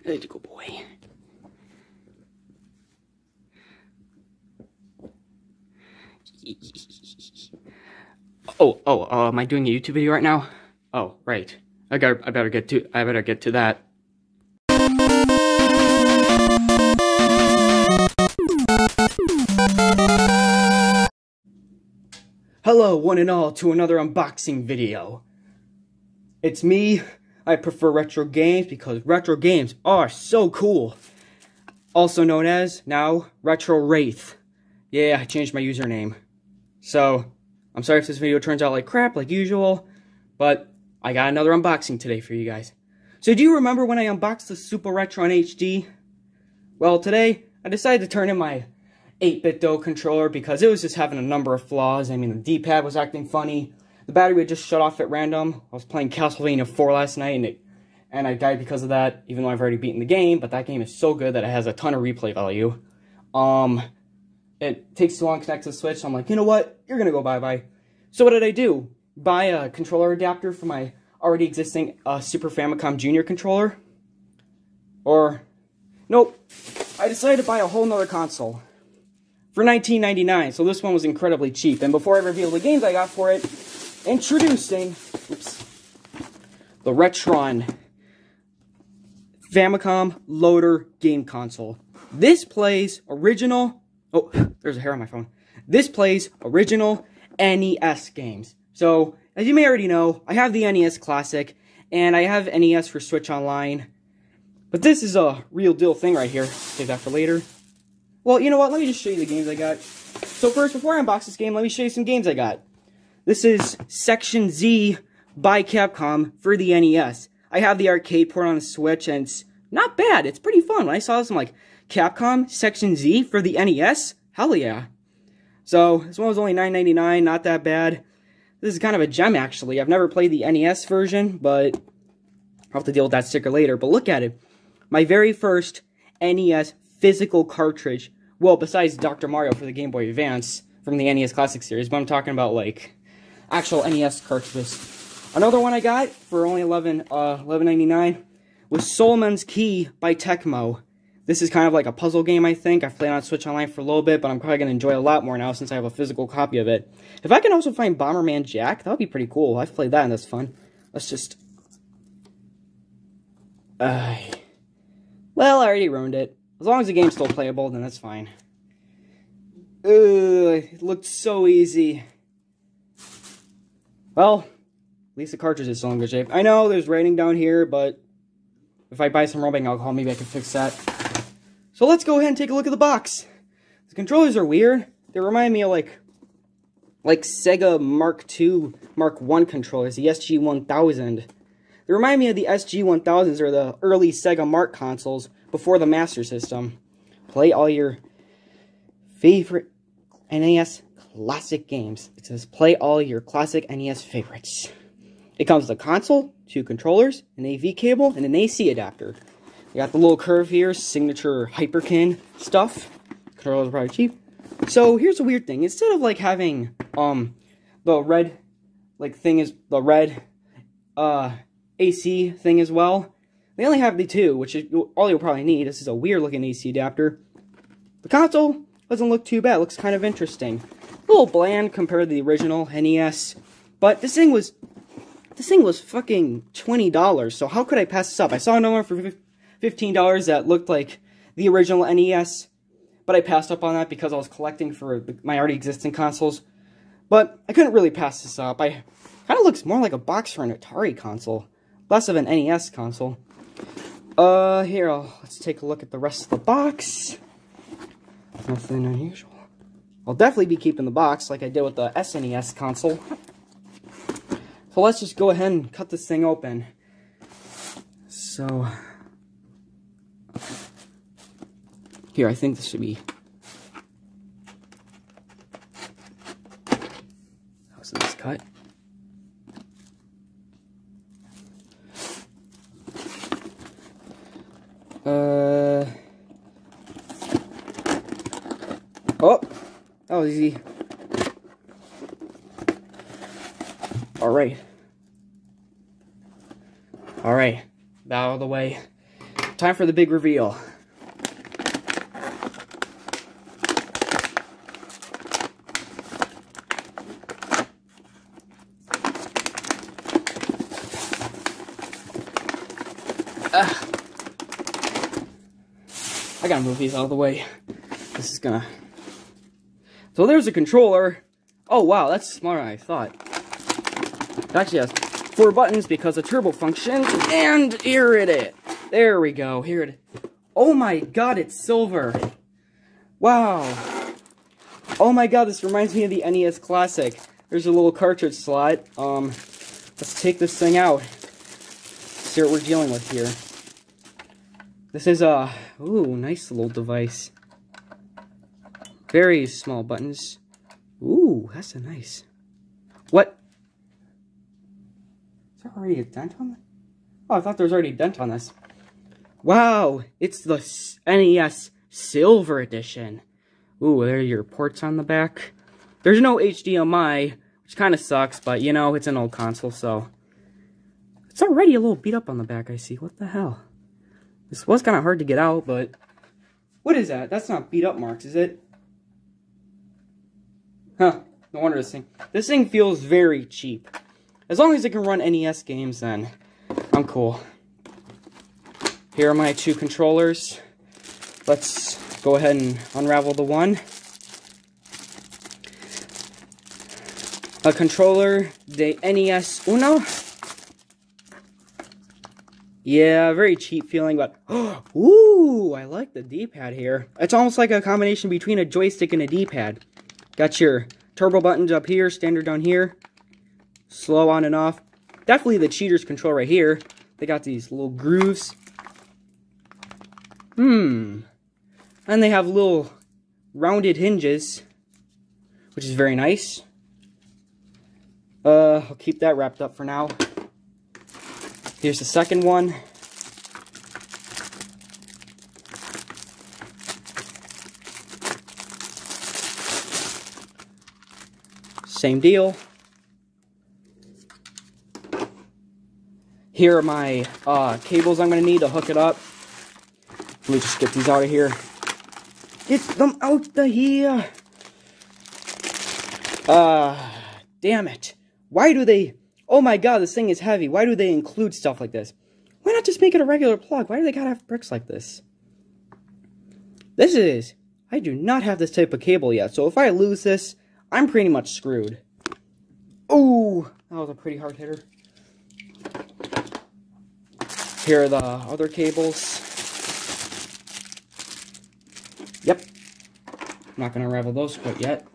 Good boy. Am I doing a YouTube video right now? Oh, right. I better get to that. Hello, one and all, to another unboxing video. It's me. I prefer retro games because retro games are so cool. Also known as, now, Retro Wraith. Yeah, I changed my username. So, I'm sorry if this video turns out like crap, like usual, but I got another unboxing today for you guys. So do you remember when I unboxed the Supa Retron HD? Well, today, I decided to turn in my 8-bit DOE controller because it was just having a number of flaws. I mean, the D-pad was acting funny. The battery would just shut off at random. I was playing Castlevania 4 last night, and I died because of that, even though I've already beaten the game, but that game is so good that it has a ton of replay value. It takes too long to connect to the Switch, so I'm like, you know what? You're gonna go bye-bye. So what did I do? Buy a controller adapter for my already existing Super Famicom Junior controller? Or, nope. I decided to buy a whole nother console for $19.99, so this one was incredibly cheap. And before I reveal the games I got for it, introducing, the Retron Famicom Loader game console. This plays original, oh, there's a hair on my phone. This plays original NES games. So, as you may already know, I have the NES Classic, and I have NES for Switch Online. But this is a real deal thing right here. Save that for later. Well, you know what? Let me just show you the games I got. So first, before I unbox this game, let me show you some games I got. This is Section Z by Capcom for the NES. I have the arcade port on the Switch, and it's not bad. It's pretty fun. When I saw this, I'm like, Capcom Section Z for the NES? Hell yeah. So, this one was only $9.99, not that bad. This is kind of a gem, actually. I've never played the NES version, but I'll have to deal with that sticker later. But look at it. My very first NES physical cartridge. Well, besides Dr. Mario for the Game Boy Advance from the NES Classic series, but I'm talking about, like, actual NES cartridges. Another one I got for only $11.99 was Soulman's Key by Tecmo. This is kind of like a puzzle game, I think. I've played on Switch Online for a little bit, but I'm probably going to enjoy it a lot more now since I have a physical copy of it. If I can also find Bomberman Jack, that would be pretty cool. I've played that and that's fun. Let's just... well, I already ruined it. As long as the game's still playable, then that's fine. It looked so easy. Well, at least the cartridge is still in good shape. I know there's rating down here, but if I buy some rubbing alcohol, maybe I can fix that. So let's go ahead and take a look at the box. The controllers are weird. They remind me of like Sega Mark II, Mark I controllers, the SG-1000. They remind me of the SG-1000s or the early Sega Mark consoles before the Master System. Play all your favorite NES classic games. It says play all your classic NES favorites. It comes with a console, 2 controllers, an AV cable, and an AC adapter. We got the little curve here, signature Hyperkin stuff. Controllers are probably cheap. So here's the weird thing. Instead of like having the red AC thing as well, they only have the 2, which is all you'll probably need. This is a weird looking AC adapter. The console doesn't look too bad. It looks kind of interesting. A little bland compared to the original NES, but this thing was fucking $20, so how could I pass this up? I saw another one for $15 that looked like the original NES, but I passed up on that because I was collecting for my already existing consoles. But I couldn't really pass this up. Kind of looks more like a box for an Atari console, less of an NES console. Here, let's take a look at the rest of the box. Nothing unusual. I'll definitely be keeping the box like I did with the SNES console. So let's just go ahead and cut this thing open. So, here, I think this should be... How's this cut? Oh, that was easy. Alright. Alright. Out of the way. time for the big reveal. I gotta move these out of the way. This is gonna... So there's a controller. Oh wow, that's smarter than I thought. It actually has 4 buttons because of turbo function. And here it is. There we go. Here it is. Oh my god, it's silver. Wow. Oh my god, this reminds me of the NES Classic. There's a little cartridge slot. Let's take this thing out. See what we're dealing with here. This is a, ooh, nice little device. Very small buttons. Ooh, that's a nice. What? Is there already a dent on that? Oh, I thought there was already a dent on this. Wow, it's the NES Silver Edition. Ooh, there are your ports on the back. There's no HDMI, which kind of sucks, but you know, it's an old console, so. It's already a little beat up on the back, I see. What the hell? This was kind of hard to get out, but... What is that? That's not beat up marks, is it? Huh. No wonder this thing... This thing feels very cheap. As long as it can run NES games, then I'm cool. Here are my 2 controllers. Let's go ahead and unravel the one. A controller de NES Uno. Yeah, very cheap feeling, but ooh, I like the D-pad here. It's almost like a combination between a joystick and a D-pad. Got your turbo buttons up here, standard down here, slow on and off. Definitely the cheater's control right here. They got these little grooves. And they have little rounded hinges, which is very nice. I'll keep that wrapped up for now. Here's the second one. Same deal. Here are my cables I'm going to need to hook it up. Let me just get these out of here. Get them out of here! Damn it. Why do they... Oh my god, this thing is heavy. Why do they include stuff like this? Why not just make it a regular plug? Why do they gotta have bricks like this? This is... I do not have this type of cable yet, so if I lose this, I'm pretty much screwed. Ooh, that was a pretty hard hitter. Here are the other cables. Yep. I'm not gonna unravel those quite yet.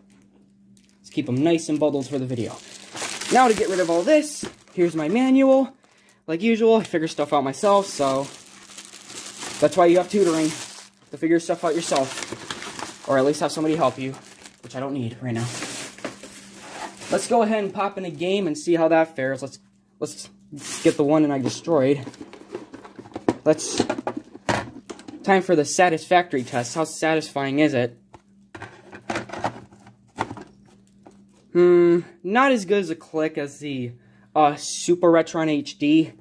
Let's keep them nice and bundled for the video. Now to get rid of all this, here's my manual. Like usual, I figure stuff out myself, so that's why you have tutoring, to figure stuff out yourself. Or at least have somebody help you, which I don't need right now. Let's go ahead and pop in a game and see how that fares. Let's get the one that I destroyed. Time for the satisfactory test. How satisfying is it? Not as good as a click as the Supa Retron HD.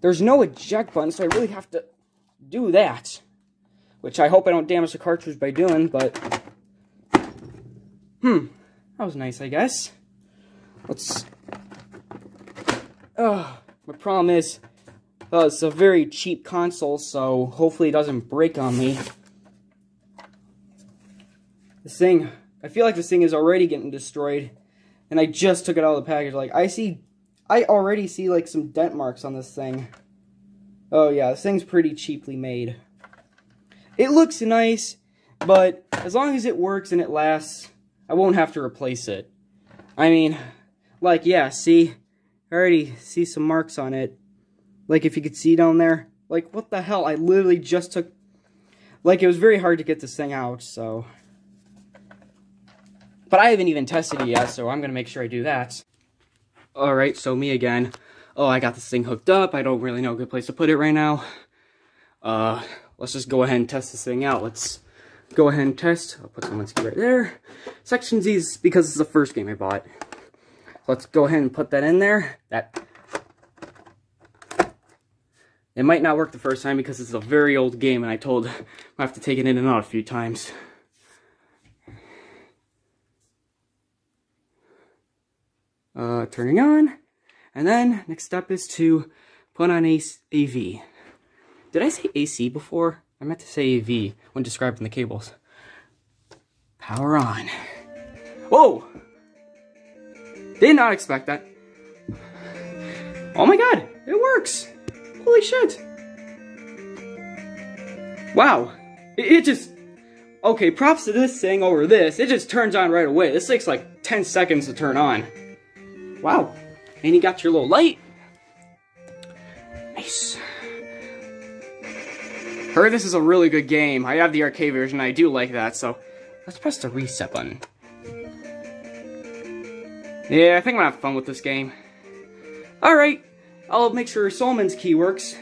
There's no eject button, so I really have to do that. Which I hope I don't damage the cartridge by doing, but... that was nice, I guess. My problem is, it's a very cheap console, so hopefully it doesn't break on me. This thing, I feel like this thing is already getting destroyed, and I just took it out of the package. Like, I already see, like, some dent marks on this thing. Oh yeah, this thing's pretty cheaply made. It looks nice, but as long as it works and it lasts, I won't have to replace it. I mean, like, yeah, see? I already see some marks on it. Like, if you could see down there. Like, what the hell? I literally just took... Like, it was very hard to get this thing out, so... But I haven't even tested it yet, so I'm going to make sure I do that. Alright, so me again. Oh, I got this thing hooked up. I don't really know a good place to put it right now. Let's just go ahead and test this thing out. Let's go ahead and test. I'll put someone's key right there. Section Z is because it's the first game I bought. Let's go ahead and put that in there. It might not work the first time because it's a very old game and I have to take it in and out a few times. Turning on. And then, next step is to put on AV. Did I say AC before? I meant to say AV when describing the cables. Power on. Whoa! Did not expect that. Oh my god, it works! Holy shit! Wow. It just... Okay, props to this thing over this. It just turns on right away. This takes like 10 seconds to turn on. Wow. And you got your little light. Nice. Heard this is a really good game. I have the arcade version. I do like that, so let's press the reset button. Yeah, I think I'm gonna have fun with this game. Alright, I'll make sure Solomons key works.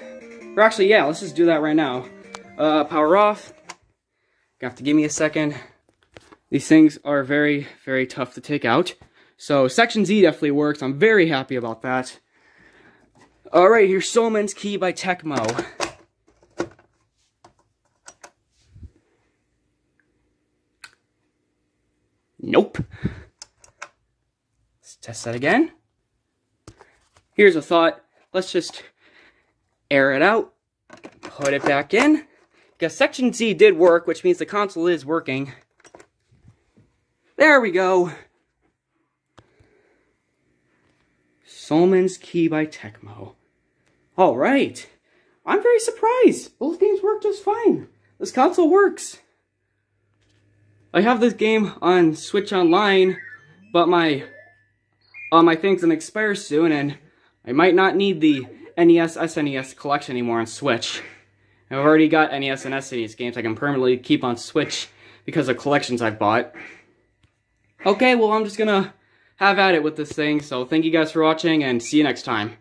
Or actually, yeah, let's just do that right now. Power off. You have to give me a second. These things are very, very tough to take out. So, Section Z definitely works. I'm very happy about that. Alright, here's Solomons Key by Tecmo. Nope. Let's test that again. Here's a thought. Let's just air it out. Put it back in. Because Section Z did work, which means the console is working. There we go. Solomons Key by Tecmo. Alright. I'm very surprised. Both games work just fine. This console works. I have this game on Switch Online, but my thing's gonna expire soon, and I might not need the NES, SNES collection anymore on Switch. I've already got NES and SNES games I can permanently keep on Switch because of collections I've bought. Okay, well, I'm just gonna have at it with this thing, so thank you guys for watching, and see you next time.